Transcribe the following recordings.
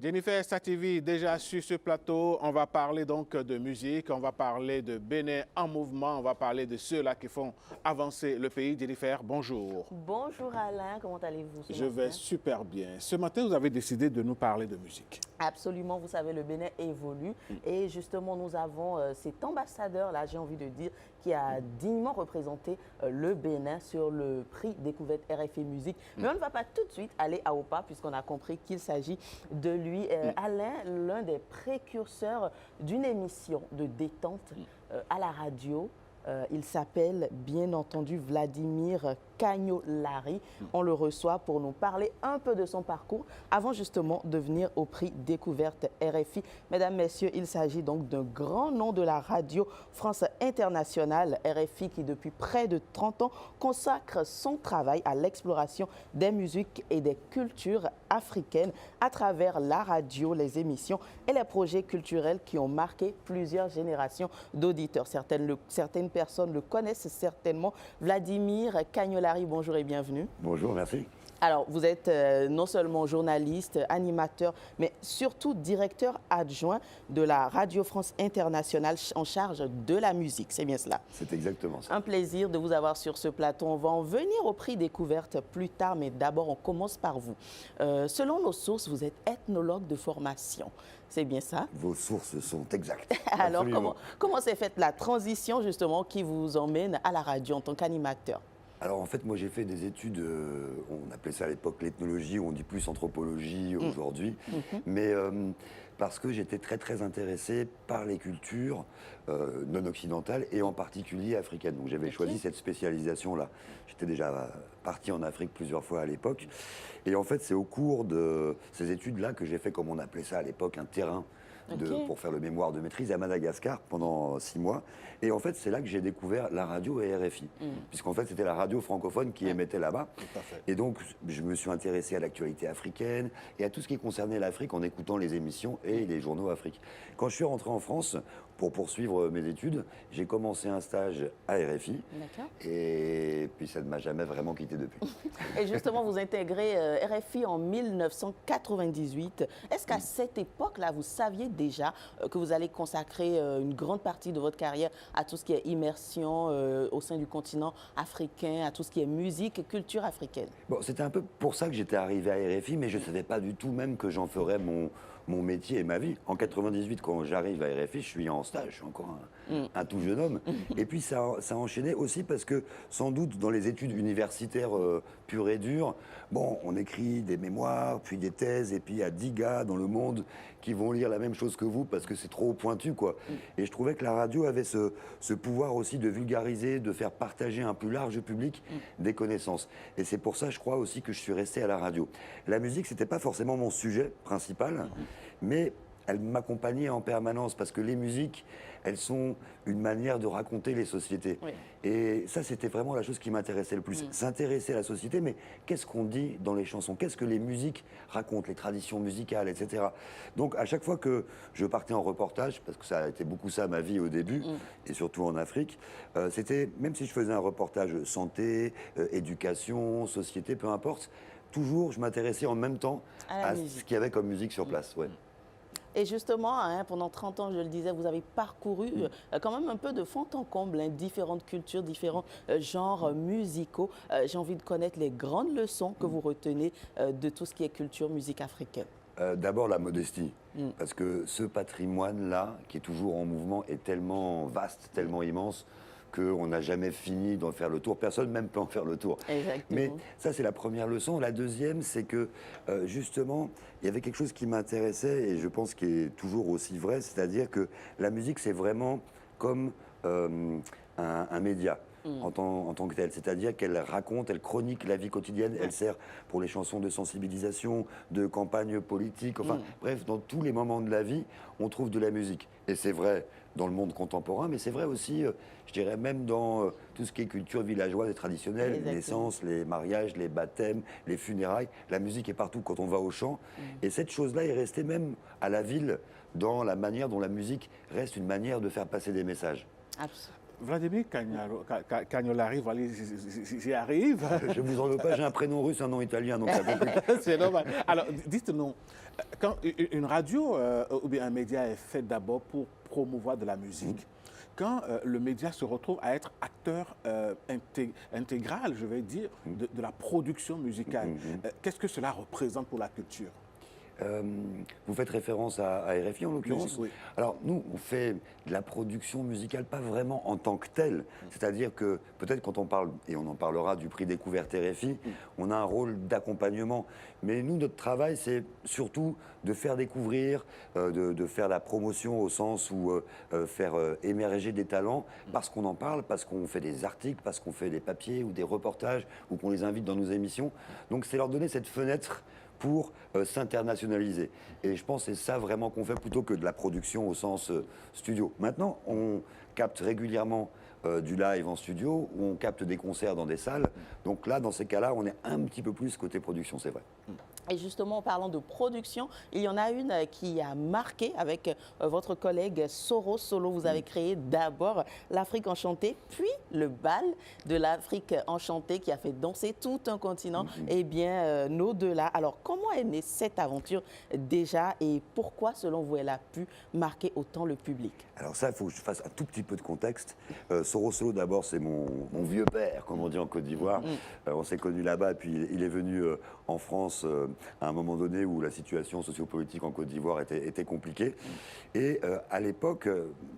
Jennifer Sativi, déjà sur ce plateau, on va parler donc de musique, on va parler de Bénin en mouvement, on va parler de ceux-là qui font avancer le pays. Jennifer, bonjour. Bonjour Alain, comment allez-vous ce matin? Je vais super bien. Ce matin, vous avez décidé de nous parler de musique. Absolument, vous savez, le Bénin évolue et justement nous avons cet ambassadeur-là, j'ai envie de dire, qui a dignement représenté le Bénin sur le prix Découverte RFI Musique. Mais on ne va pas tout de suite aller à Opa puisqu'on a compris qu'il s'agit de lui. Alain, l'un des précurseurs d'une émission de détente à la radio. Il s'appelle bien entendu Vladimir Cagnolari. On le reçoit pour nous parler un peu de son parcours avant justement de venir au prix Découverte RFI. Mesdames, Messieurs, il s'agit donc d'un grand nom de la radio France Internationale, RFI, qui depuis près de 30 ans consacre son travail à l'exploration des musiques et des cultures africaines à travers la radio, les émissions et les projets culturels qui ont marqué plusieurs générations d'auditeurs. Certaines personnes le connaissent certainement. Vladimir Cagnolari, bonjour et bienvenue. Bonjour, merci. Alors, vous êtes non seulement journaliste, animateur, mais surtout directeur adjoint de la Radio France Internationale en charge de la musique. C'est bien cela? C'est exactement ça. Un plaisir de vous avoir sur ce plateau. On va en venir au prix Découverte plus tard, mais d'abord, on commence par vous. Selon nos sources, vous êtes ethnologue de formation. C'est bien ça? Vos sources sont exactes. Alors, comment s'est faite la transition, justement, qui vous emmène à la radio en tant qu'animateur? Alors en fait, moi j'ai fait des études, on appelait ça à l'époque l'ethnologie, on dit plus anthropologie aujourd'hui, mais parce que j'étais très intéressé par les cultures non occidentales et en particulier africaines. Donc j'avais choisi cette spécialisation-là. J'étais déjà parti en Afrique plusieurs fois à l'époque. Et en fait, c'est au cours de ces études-là que j'ai fait, comme on appelait ça à l'époque, un terrain pour faire le mémoire de maîtrise à Madagascar pendant 6 mois. Et en fait, c'est là que j'ai découvert la radio et RFI. Puisqu'en fait, c'était la radio francophone qui émettait là-bas. Et donc, je me suis intéressé à l'actualité africaine et à tout ce qui concernait l'Afrique en écoutant les émissions et les journaux Afrique. Quand je suis rentré en France pour poursuivre mes études, j'ai commencé un stage à RFI. Et puis, ça ne m'a jamais vraiment quitté depuis. Et justement, vous intégrez RFI en 1998. Est-ce qu'à cette époque-là, vous saviez déjà que vous allez consacrer une grande partie de votre carrière à tout ce qui est immersion au sein du continent africain, à tout ce qui est musique et culture africaine? Bon, c'était un peu pour ça que j'étais arrivé à RFI, mais je ne savais pas du tout même que j'en ferais mon métier et ma vie. En 98, quand j'arrive à RFI, je suis en stage, je suis encore un tout jeune homme. Et puis ça a enchaîné aussi parce que, sans doute, dans les études universitaires pures et dures, bon, on écrit des mémoires, puis des thèses, et puis il y a 10 gars dans le monde qui vont lire la même chose que vous parce que c'est trop pointu, quoi. Et je trouvais que la radio avait ce pouvoir aussi de vulgariser, de faire partager à un plus large public des connaissances. Et c'est pour ça, je crois aussi, que je suis resté à la radio. La musique, c'était pas forcément mon sujet principal, mais elle m'accompagnait en permanence parce que les musiques, elles sont une manière de raconter les sociétés. Et ça, c'était vraiment la chose qui m'intéressait le plus. S'intéresser à la société, mais qu'est-ce qu'on dit dans les chansons? Qu'est-ce que les musiques racontent, les traditions musicales, etc. Donc, à chaque fois que je partais en reportage, parce que ça a été beaucoup ça ma vie au début, et surtout en Afrique, c'était, même si je faisais un reportage santé, éducation, société, peu importe, toujours, je m'intéressais en même temps à ce qu'il y avait comme musique sur place. Et justement, pendant 30 ans, je le disais, vous avez parcouru quand même un peu de fond en comble, différentes cultures, différents genres musicaux. J'ai envie de connaître les grandes leçons que vous retenez de tout ce qui est culture, musique africaine. D'abord la modestie, parce que ce patrimoine-là, qui est toujours en mouvement, est tellement vaste, tellement immense, qu'on n'a jamais fini d'en faire le tour. Personne même peut en faire le tour. Exactement. Mais ça, c'est la première leçon. La deuxième, c'est que, justement, il y avait quelque chose qui m'intéressait, et je pense qu'il est toujours aussi vrai, c'est-à-dire que la musique, c'est vraiment comme un média. En tant que telle, c'est-à-dire qu'elle raconte, elle chronique la vie quotidienne, elle sert pour les chansons de sensibilisation, de campagne politique, enfin bref, dans tous les moments de la vie, on trouve de la musique. Et c'est vrai dans le monde contemporain, mais c'est vrai aussi, je dirais même dans tout ce qui est culture villageoise et traditionnelle, les naissances, les mariages, les baptêmes, les funérailles, la musique est partout quand on va au chant. Et cette chose-là est restée même à la ville dans la manière dont la musique reste une manière de faire passer des messages. Absolument. Vladimir Cagnolari, voilà, j'y arrive. Je vous en veux pas, j'ai un prénom russe, un nom italien, donc ça complique. C'est normal. Alors, dites-nous, quand une radio ou bien un média est fait d'abord pour promouvoir de la musique, quand le média se retrouve à être acteur intégral, je vais dire, de la production musicale, qu'est-ce que cela représente pour la culture? Vous faites référence à RFI en l'occurrence. Oui. Alors nous, on fait de la production musicale pas vraiment en tant que telle. C'est-à-dire que peut-être quand on parle, et on en parlera du prix découverte RFI, on a un rôle d'accompagnement. Mais nous, notre travail, c'est surtout de faire découvrir, de faire la promotion au sens où faire émerger des talents parce qu'on en parle, parce qu'on fait des articles, parce qu'on fait des papiers ou des reportages ou qu'on les invite dans nos émissions. Donc c'est leur donner cette fenêtre pour s'internationaliser. Et je pense que c'est ça vraiment qu'on fait plutôt que de la production au sens studio. Maintenant, on capte régulièrement du live en studio, ou on capte des concerts dans des salles. Donc là, dans ces cas-là, on est un petit peu plus côté production, c'est vrai. Et justement, en parlant de production, il y en a une qui a marqué avec votre collègue Soro Solo. Vous avez créé d'abord l'Afrique enchantée, puis le bal de l'Afrique enchantée qui a fait danser tout un continent et bien au-delà. Alors, comment est née cette aventure déjà et pourquoi, selon vous, elle a pu marquer autant le public? Alors ça, il faut que je fasse un tout petit peu de contexte. Soro Solo, d'abord, c'est mon vieux père, comme on dit en Côte d'Ivoire. On s'est connus là-bas, puis il est venu en France à un moment donné où la situation sociopolitique en Côte d'Ivoire était compliquée. Et à l'époque,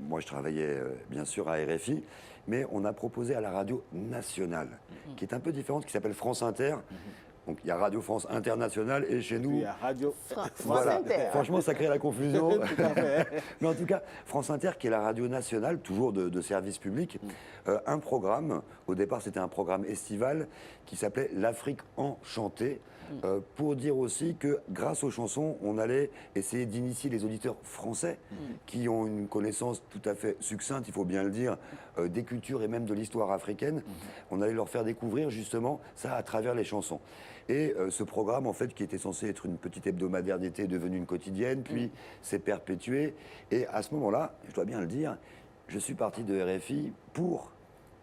moi je travaillais bien sûr à RFI, mais on a proposé à la radio nationale, qui est un peu différente, qui s'appelle France Inter. Donc il y a Radio France Internationale et chez nous... Il y a Radio Voilà. Inter. Franchement, ça crée la confusion. Tout à fait. Mais en tout cas, France Inter, qui est la radio nationale, toujours de service public, un programme, au départ c'était un programme estival, qui s'appelait l'Afrique enchantée, pour dire aussi que grâce aux chansons, on allait essayer d'initier les auditeurs français, qui ont une connaissance tout à fait succincte, il faut bien le dire, des cultures et même de l'histoire africaine. On allait leur faire découvrir justement ça à travers les chansons. Et ce programme, en fait, qui était censé être une petite hebdomadaire d'été, est devenu une quotidienne, puis s'est perpétué. Et à ce moment-là, je dois bien le dire, je suis parti de RFI pour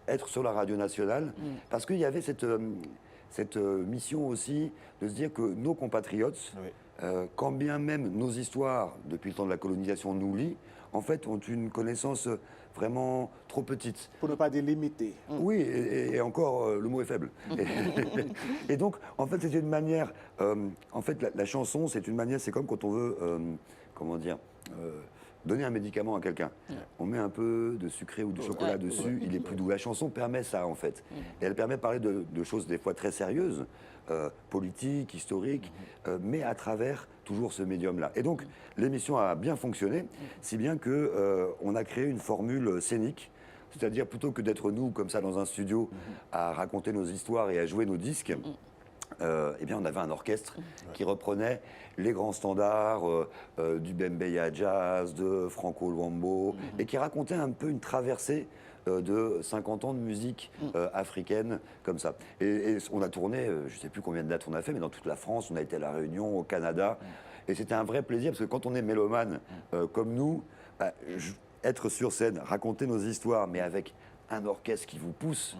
être sur la radio nationale, parce qu'il y avait cette mission aussi de se dire que nos compatriotes, quand bien même nos histoires, depuis le temps de la colonisation, nous lient, en fait, ont une connaissance vraiment trop petite. Pour ne pas dire limité. Oui, et encore, le mot est faible. Et donc, en fait, c'est une manière... en fait, la chanson, c'est une manière... C'est comme quand on veut, comment dire... donner un médicament à quelqu'un. On met un peu de sucré ou de chocolat dessus, il est plus doux. La chanson permet ça, en fait. Et elle permet de parler de choses des fois très sérieuses, politiques, historiques, mais à travers toujours ce médium-là. Et donc, l'émission a bien fonctionné, si bien qu'on a créé une formule scénique. C'est-à-dire, plutôt que d'être nous, comme ça, dans un studio, à raconter nos histoires et à jouer nos disques, eh bien, on avait un orchestre qui reprenait les grands standards du Bembeya Jazz, de Franco Luambo, et qui racontait un peu une traversée de 50 ans de musique africaine, comme ça. Et on a tourné, je ne sais plus combien de dates on a fait, mais dans toute la France, on a été à La Réunion, au Canada, et c'était un vrai plaisir, parce que quand on est mélomane comme nous, être sur scène, raconter nos histoires, mais avec un orchestre qui vous pousse,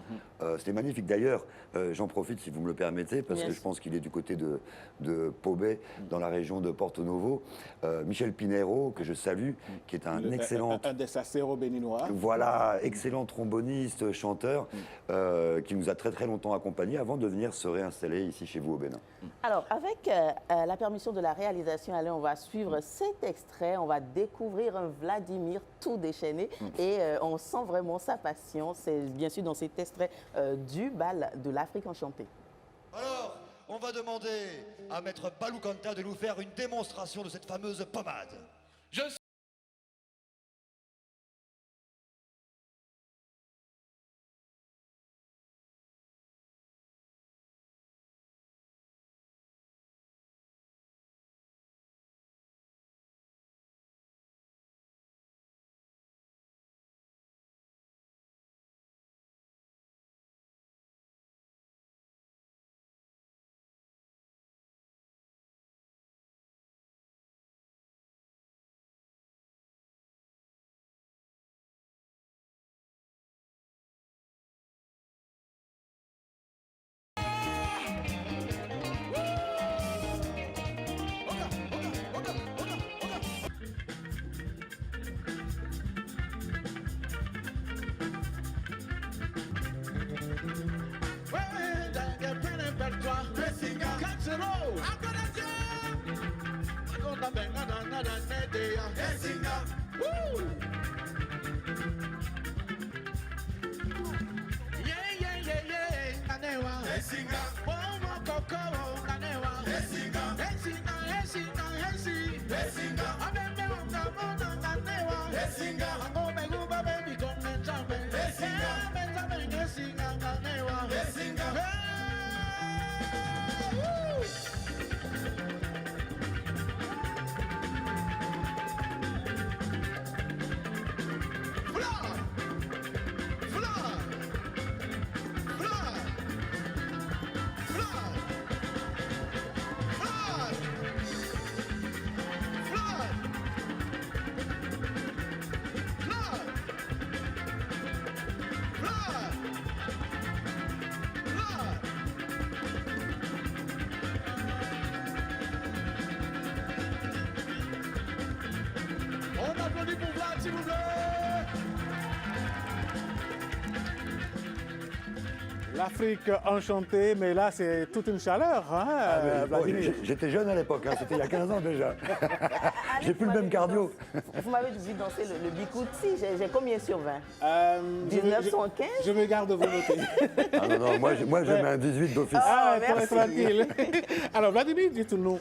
c'était magnifique. D'ailleurs, j'en profite si vous me le permettez, parce que je pense qu'il est du côté de Pobé, dans la région de Porto Novo. Michel Pinheiro, que je salue, qui est un excellent... Un des sacéros béninois. Voilà, excellent tromboniste, chanteur, qui nous a très très longtemps accompagnés avant de venir se réinstaller ici chez vous au Bénin. Alors, avec la permission de la réalisation, allez, on va suivre cet extrait, on va découvrir un Vladimir tout déchaîné et on sent vraiment sa passion. C'est bien sûr dans cet extrait du bal de l'Afrique enchantée. Alors, on va demander à Maître Baloukanta de nous faire une démonstration de cette fameuse pommade. s'il vous plaît. L'Afrique enchantée, mais là, c'est toute une chaleur, hein, Vladimir. J'étais jeune à l'époque, hein, c'était il y a 15 ans déjà. J'ai plus le même cardio. Vous m'avez vu danser le Bikutsi, j'ai combien sur 20 je 1915. je me garde de vous noter. Ah non, moi je mets un 18 d'office. Ah, merci. pour être tranquille. Alors, Vladimir, dites-nous,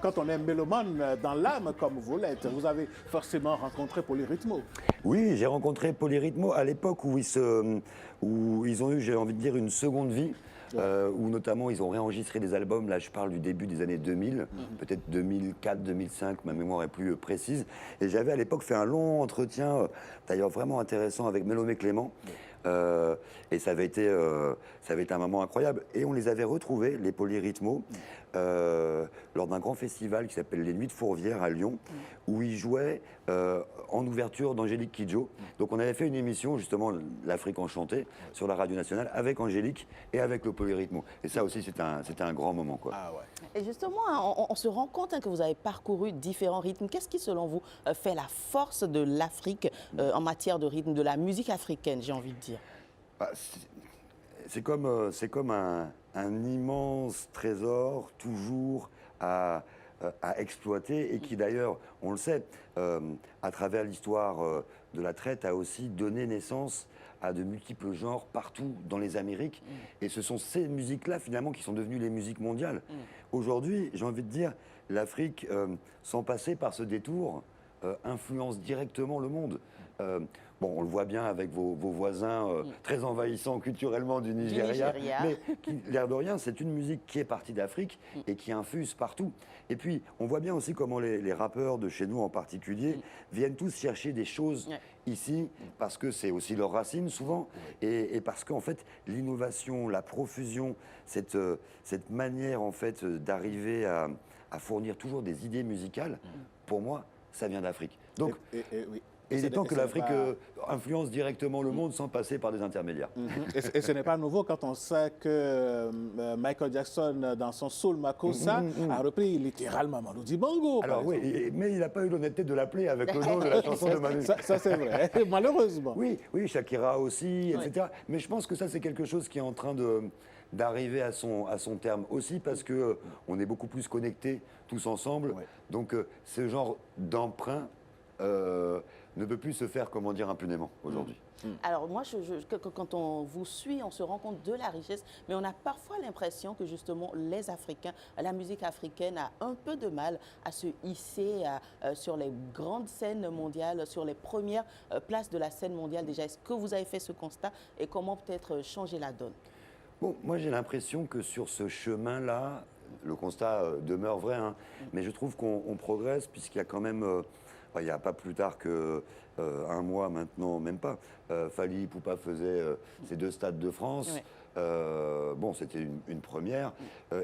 quand on est mélomane dans l'âme comme vous l'êtes, vous avez forcément rencontré Polyrythmo. Oui, j'ai rencontré Polyrythmo à l'époque où ils ont eu, j'ai envie de dire, une seconde vie. Où notamment ils ont réenregistré des albums, là je parle du début des années 2000, peut-être 2004, 2005, ma mémoire est plus précise. Et j'avais à l'époque fait un long entretien, d'ailleurs vraiment intéressant, avec Mélomé Clément. Et ça avait été un moment incroyable. Et on les avait retrouvés, les Polyrythmo, lors d'un grand festival qui s'appelle les Nuits de Fourvière à Lyon, où ils jouaient en ouverture d'Angélique Kidjo. Donc on avait fait une émission, justement, l'Afrique enchantée, sur la radio nationale, avec Angélique et avec le Polyrythmo. Et ça aussi, c'était un grand moment, quoi. Ah ouais. Et justement, on se rend compte que vous avez parcouru différents rythmes. Qu'est-ce qui, selon vous, fait la force de l'Afrique en matière de rythme, de la musique africaine, j'ai envie de dire? Bah, c'est comme un immense trésor toujours à exploiter et qui d'ailleurs, on le sait, à travers l'histoire de la traite, a aussi donné naissance à de multiples genres partout dans les Amériques. Et ce sont ces musiques-là, finalement, qui sont devenues les musiques mondiales. Aujourd'hui, j'ai envie de dire, l'Afrique, sans passer par ce détour, influence directement le monde. Bon, on le voit bien avec vos voisins très envahissants culturellement du Nigeria. Mais l'air de rien, c'est une musique qui est partie d'Afrique et qui infuse partout. Et puis, on voit bien aussi comment les rappeurs de chez nous en particulier viennent tous chercher des choses ici, parce que c'est aussi leurs racines souvent, et parce qu'en fait, l'innovation, la profusion, cette manière en fait d'arriver à fournir toujours des idées musicales, pour moi, ça vient d'Afrique. Donc, oui. Et il est temps que l'Afrique influence directement le monde sans passer par des intermédiaires. Et ce n'est pas nouveau quand on sait que Michael Jackson, dans son Soul Makossa, a repris littéralement Manu Dibango. Alors oui, mais il n'a pas eu l'honnêteté de l'appeler avec le nom de la chanson de Manu. Ça c'est vrai, malheureusement. Oui, Shakira aussi, etc. Mais je pense que ça, c'est quelque chose qui est en train d'arriver à son terme aussi, parce qu'on est beaucoup plus connectés tous ensemble. Donc ce genre d'emprunt ne peut plus se faire, comment dire, impunément aujourd'hui. Alors moi, quand on vous suit, on se rend compte de la richesse, mais on a parfois l'impression que justement les Africains, la musique africaine a un peu de mal à se hisser sur les grandes scènes mondiales, sur les premières places de la scène mondiale déjà. Est-ce que vous avez fait ce constat et comment peut-être changer la donne? Bon, moi j'ai l'impression que sur ce chemin-là, le constat demeure vrai, hein, mais je trouve qu'on progresse puisqu'il y a quand même... il n'y a pas plus tard qu'un mois maintenant, même pas. Fally Ipupa faisait ces 2 stades de France. Bon, c'était une première.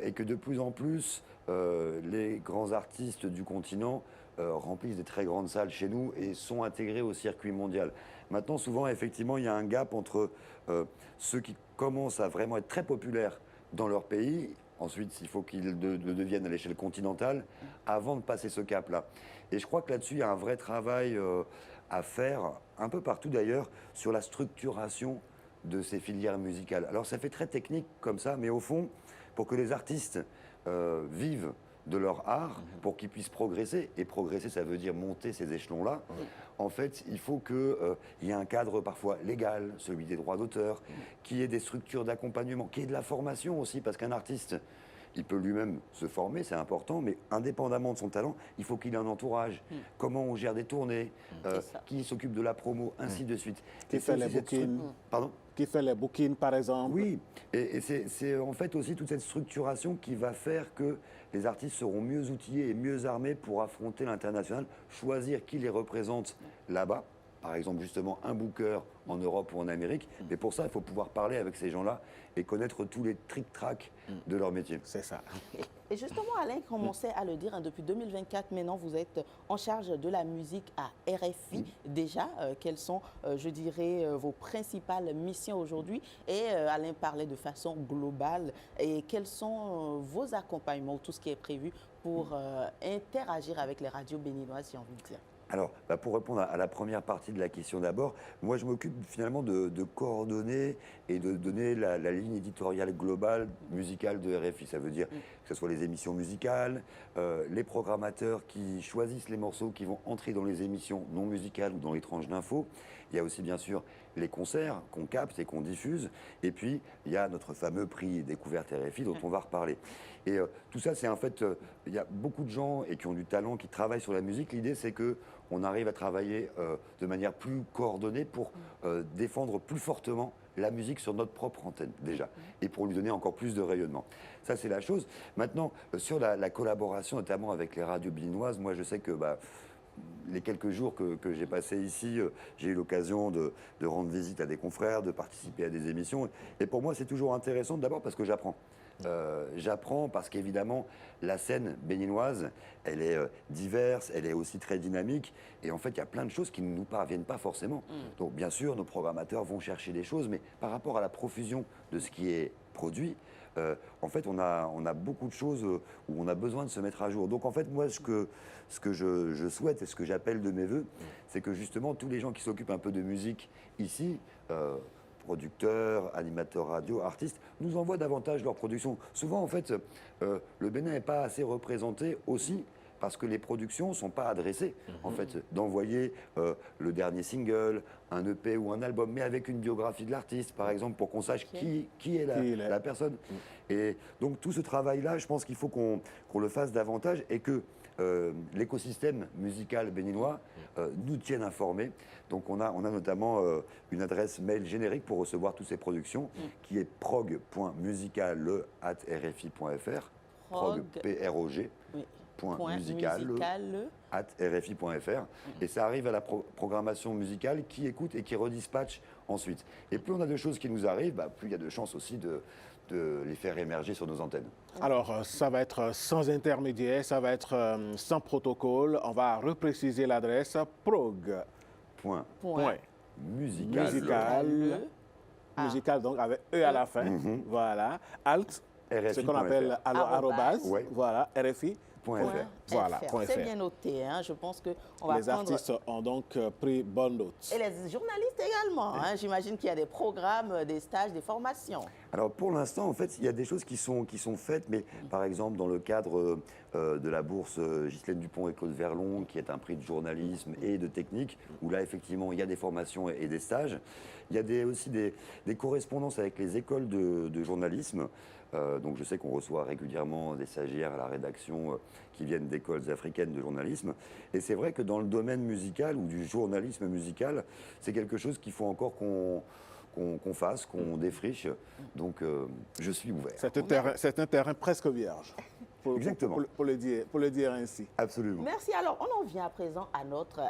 Et que de plus en plus, les grands artistes du continent remplissent des très grandes salles chez nous et sont intégrés au circuit mondial. Maintenant, souvent, effectivement, il y a un gap entre ceux qui commencent à vraiment être très populaires dans leur pays. Ensuite, il faut qu'ils le deviennent à l'échelle continentale avant de passer ce cap-là. Et je crois que là-dessus, il y a un vrai travail à faire, un peu partout d'ailleurs, sur la structuration de ces filières musicales. Alors ça fait très technique comme ça, mais au fond, pour que les artistes vivent de leur art, pour qu'ils puissent progresser, et progresser, ça veut dire monter ces échelons-là, en fait, il faut qu'il y ait un cadre parfois légal, celui des droits d'auteur, qu'il y ait des structures d'accompagnement, qu'il y ait de la formation aussi, parce qu'un artiste, il peut lui-même se former, c'est important, mais indépendamment de son talent, il faut qu'il ait un entourage. Comment on gère des tournées, qui s'occupe de la promo, ainsi de suite. Qui fait les bookings. Pardon ? Qui fait les bookings, par exemple. Oui, et c'est en fait aussi toute cette structuration qui va faire que les artistes seront mieux outillés et mieux armés pour affronter l'international, choisir qui les représente là-bas. Par exemple, justement, un booker en Europe ou en Amérique. Mais pour ça, il faut pouvoir parler avec ces gens-là et connaître tous les tric-trac de leur métier. C'est ça. Et justement, Alain commençait à le dire, depuis 2024, maintenant, vous êtes en charge de la musique à RFI. Déjà, quelles sont, je dirais, vos principales missions aujourd'hui? Et Alain parlait de façon globale. Et quels sont vos accompagnements, tout ce qui est prévu pour interagir avec les radios béninoises, j'ai envie de dire? Alors, pour répondre à la première partie de la question d'abord, moi je m'occupe finalement de coordonner et de donner la ligne éditoriale globale musicale de RFI. Ça veut dire que ce soit les émissions musicales, les programmateurs qui choisissent les morceaux qui vont entrer dans les émissions non musicales ou dans les tranches d'infos. Il y a aussi bien sûr les concerts qu'on capte et qu'on diffuse. Et puis, il y a notre fameux prix Découverte RFI dont on va reparler. Et tout ça, c'est en fait, il y a beaucoup de gens et qui ont du talent, qui travaillent sur la musique. L'idée, c'est qu'on arrive à travailler de manière plus coordonnée pour défendre plus fortement la musique sur notre propre antenne, déjà, et pour lui donner encore plus de rayonnement. Ça, c'est la chose. Maintenant, sur la collaboration, notamment avec les radios béninoises, moi, je sais que les quelques jours que j'ai passés ici, j'ai eu l'occasion de rendre visite à des confrères, de participer à des émissions. Et pour moi, c'est toujours intéressant, d'abord parce que j'apprends. J'apprends parce qu'évidemment, la scène béninoise, elle est diverse, elle est aussi très dynamique. Et en fait, il y a plein de choses qui ne nous parviennent pas forcément. Donc, bien sûr, nos programmateurs vont chercher des choses, mais par rapport à la profusion de ce qui est produit, en fait, on a beaucoup de choses où on a besoin de se mettre à jour. Donc, en fait, moi, ce que je souhaite et ce que j'appelle de mes voeux, c'est que justement, tous les gens qui s'occupent un peu de musique ici, producteurs, animateurs radio, artistes, nous envoient davantage leurs productions. Souvent, en fait, le Bénin n'est pas assez représenté aussi parce que les productions ne sont pas adressées, en fait, d'envoyer le dernier single, un EP ou un album, mais avec une biographie de l'artiste, par exemple, pour qu'on sache qui est la personne. Et donc, tout ce travail-là, je pense qu'il faut qu'on le fasse davantage et que l'écosystème musical béninois nous tienne informés. Donc on a notamment une adresse mail générique pour recevoir toutes ces productions qui est prog.musical@rfi.fr. Prog, P-R-O-G. .musical@rfi.fr et ça arrive à la programmation musicale qui écoute et qui redispatche ensuite. Et plus on a de choses qui nous arrivent, plus il y a de chances aussi de les faire émerger sur nos antennes. Alors, ça va être sans intermédiaire, ça va être sans protocole. On va repréciser l'adresse musical, donc avec E à la fin. Voilà. Alt, ce qu'on appelle arrobase, voilà, RFI. Voilà, c'est bien noté. Hein. Je pense qu'on va les artistes ont donc pris bonne note. Et les journalistes également. Hein. J'imagine qu'il y a des programmes, des stages, des formations. Alors pour l'instant, en fait, il y a des choses qui sont faites, mais par exemple dans le cadre de la bourse Ghislaine Dupont et Claude Verlon, qui est un prix de journalisme et de technique, où là effectivement il y a des formations et des stages. Il y a aussi des correspondances avec les écoles de journalisme. Donc je sais qu'on reçoit régulièrement des stagiaires à la rédaction qui viennent d'écoles africaines de journalisme. Et c'est vrai que dans le domaine musical ou du journalisme musical, c'est quelque chose qu'il faut encore qu'on fasse, qu'on défriche. Donc je suis ouvert. C'est un terrain presque vierge. Exactement. Pour le dire ainsi. Absolument. Merci. Alors, on en vient à présent à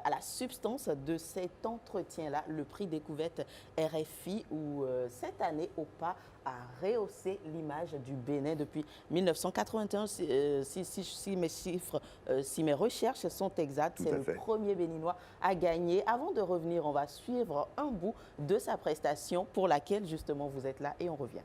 la substance de cet entretien-là, le prix Découverte RFI, où cette année, OPA a rehaussé l'image du Bénin depuis 1981. Si mes recherches sont exactes, c'est le premier Béninois à gagner. Avant de revenir, on va suivre un bout de sa prestation pour laquelle justement vous êtes là et on revient.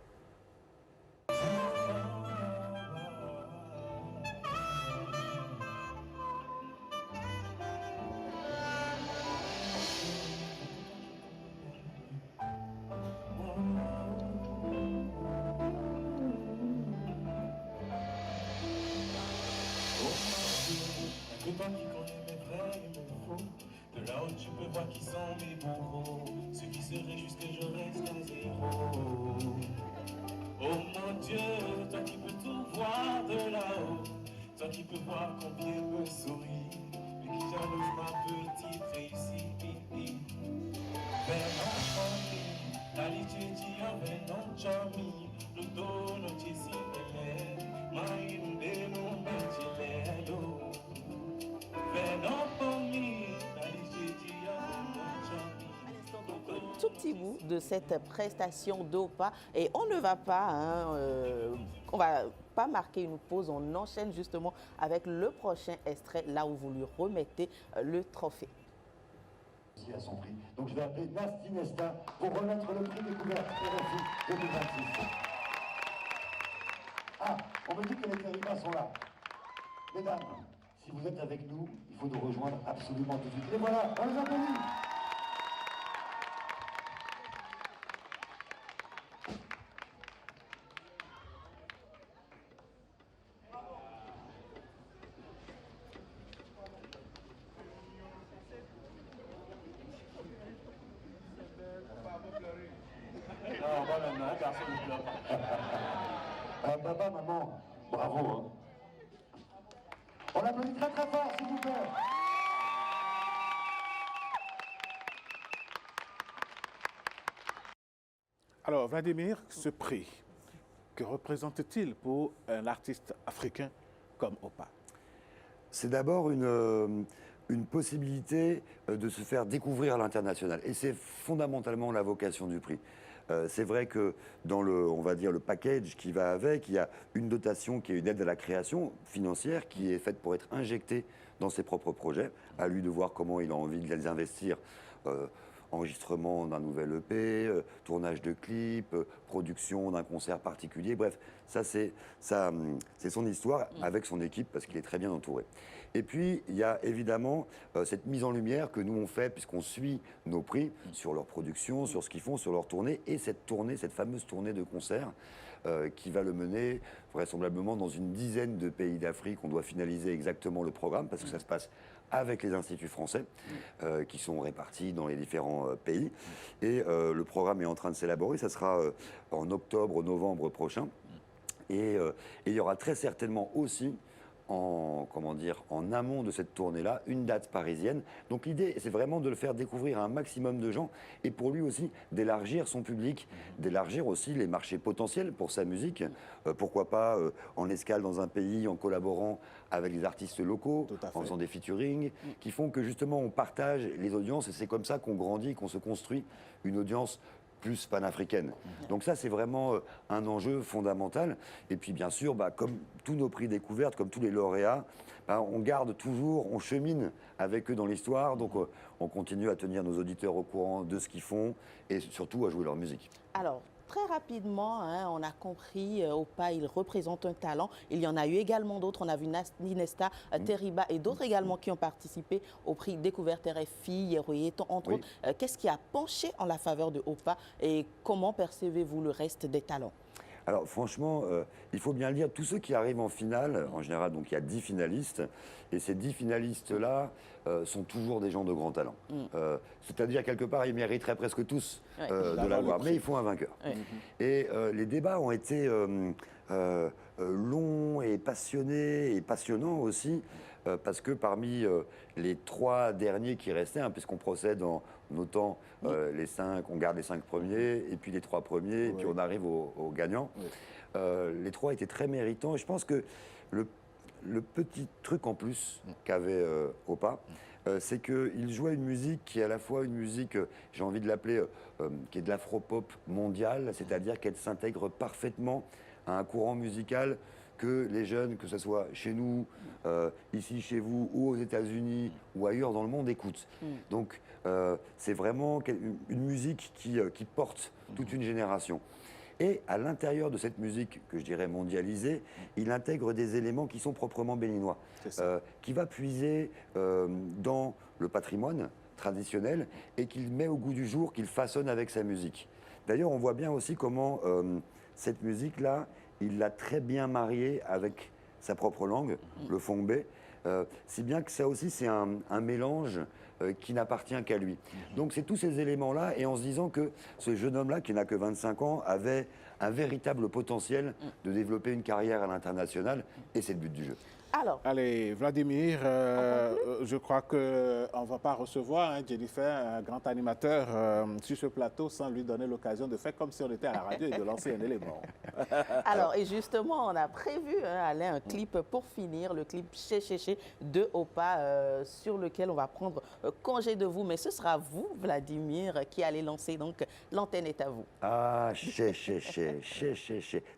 Tu peux voir qui sont mes bourreaux, ceux qui seraient juste que je reste un zéro. Oh mon Dieu, toi qui peux tout voir de là-haut, toi qui peux voir combien me sourit, mais qui jalouse ma petite réussite. Ben non, chami, la licheti avec non chami, le dos non chesi belle, mai nous dénon benchilelo. Ben non, pomi. Tout petit bout de cette prestation d'OPA et on ne va pas, on va pas marquer une pause, on enchaîne justement avec le prochain extrait là où vous lui remettez le trophée. À son prix. Donc je vais appeler Nasty Nesta pour remettre le prix Découverte RFI 2026. Ah, on me dit que les Terrimas sont là. Mesdames, Si vous êtes avec nous, il faut nous rejoindre absolument tout de suite. Et voilà, on les applaudit. Papa, maman, bravo. Hein. On applaudit très très fort, s'il vous plaît. Alors, Vladimir, ce prix, que représente-t-il pour un artiste africain comme Opa? C'est d'abord une possibilité de se faire découvrir à l'international. Et c'est fondamentalement la vocation du prix. C'est vrai que dans on va dire, le package qui va avec, il y a une dotation qui est une aide à la création financière qui est faite pour être injectée dans ses propres projets. À lui de voir comment il a envie de les investir. Enregistrement d'un nouvel EP, tournage de clip, production d'un concert particulier. Bref, ça c'est son histoire avec son équipe parce qu'il est très bien entouré. Et puis, il y a évidemment cette mise en lumière que nous on fait puisqu'on suit nos prix sur leur production, sur ce qu'ils font, sur leur tournée et cette fameuse tournée de concerts qui va le mener vraisemblablement dans une dizaine de pays d'Afrique. On doit finaliser exactement le programme parce que ça se passe avec les instituts français qui sont répartis dans les différents pays. Et le programme est en train de s'élaborer. Ça sera en octobre, novembre prochain. Et il y aura très certainement aussi en amont de cette tournée-là, une date parisienne. Donc l'idée, c'est vraiment de le faire découvrir à un maximum de gens et pour lui aussi d'élargir son public, d'élargir aussi les marchés potentiels pour sa musique. Pourquoi pas en escale dans un pays, en collaborant avec des artistes locaux, en faisant des featuring, qui font que justement on partage les audiences et c'est comme ça qu'on grandit, qu'on se construit une audience plus panafricaine. Donc ça, c'est vraiment un enjeu fondamental. Et puis, bien sûr, comme tous nos prix découvertes, comme tous les lauréats, on garde toujours, on chemine avec eux dans l'histoire. Donc, on continue à tenir nos auditeurs au courant de ce qu'ils font et surtout à jouer leur musique. Alors, très rapidement, hein, on a compris, Opa, il représente un talent. Il y en a eu également d'autres. On a vu Nesta, Teriba et d'autres également qui ont participé au prix Découverte RFI, Yeroye, entre autres. Qu'est-ce qui a penché en la faveur de Opa et comment percevez-vous le reste des talents? Alors franchement, il faut bien le dire, tous ceux qui arrivent en finale, en général, donc il y a 10 finalistes, et ces 10 finalistes-là sont toujours des gens de grand talent. C'est-à-dire, quelque part, ils mériteraient presque tous de l'avoir, mais il faut un vainqueur. Et les débats ont été longs et passionnés et passionnants aussi, parce que parmi les 3 derniers qui restaient, puisqu'on procède en notant les 5, on garde les 5 premiers, et puis les 3 premiers, et puis on arrive aux gagnants. Les 3 étaient très méritants, et je pense que le petit truc en plus qu'avait Opa, c'est qu'il jouait une musique qui est à la fois une musique, j'ai envie de l'appeler, qui est de l'afro-pop mondiale, c'est-à-dire qu'elle s'intègre parfaitement à un courant musical que les jeunes, que ce soit chez nous, ici chez vous, ou aux États-Unis, ou ailleurs dans le monde, écoutent. Donc c'est vraiment une musique qui porte toute une génération. Et à l'intérieur de cette musique, que je dirais mondialisée, il intègre des éléments qui sont proprement béninois, qui va puiser dans le patrimoine traditionnel et qu'il met au goût du jour, qu'il façonne avec sa musique. D'ailleurs, on voit bien aussi comment cette musique-là, il l'a très bien mariée avec sa propre langue, le fongbe, si bien que ça aussi, c'est un mélange qui n'appartient qu'à lui. Donc c'est tous ces éléments-là, et en se disant que ce jeune homme-là, qui n'a que 25 ans, avait un véritable potentiel de développer une carrière à l'international, et c'est le but du jeu. Alors, allez, Vladimir, je crois qu'on ne va pas recevoir Jennifer, un grand animateur, sur ce plateau sans lui donner l'occasion de faire comme si on était à la radio et de lancer un élément. Alors, et justement, on a prévu, Alain, un clip pour finir, le clip Chez de Opa, sur lequel on va prendre congé de vous. Mais ce sera vous, Vladimir, qui allez lancer. Donc, l'antenne est à vous. Ah, Chez.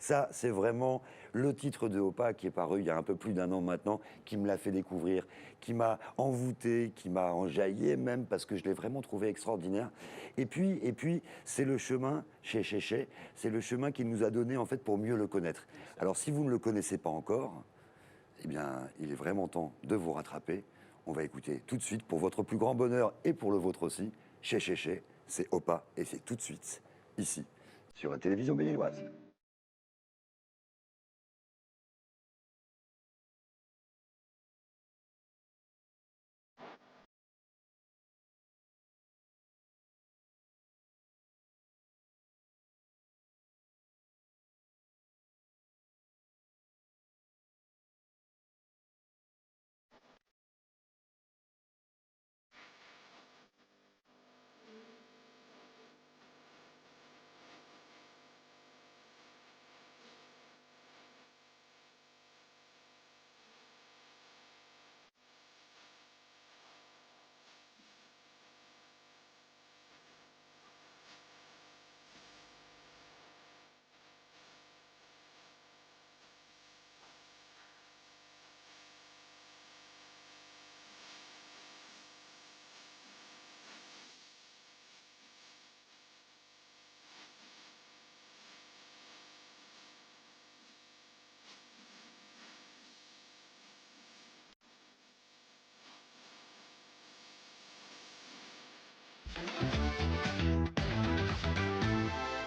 Ça, c'est vraiment le titre de Opa qui est paru il y a un peu plus d'1 an maintenant, qui me l'a fait découvrir, qui m'a envoûté, qui m'a enjaillé même, parce que je l'ai vraiment trouvé extraordinaire. Et puis c'est le chemin, Chez, c'est le chemin qu'il nous a donné en fait pour mieux le connaître. Alors si vous ne le connaissez pas encore, eh bien, il est vraiment temps de vous rattraper. On va écouter tout de suite, pour votre plus grand bonheur et pour le vôtre aussi, Chez, c'est Opa et c'est tout de suite, ici, sur la télévision bénilloise.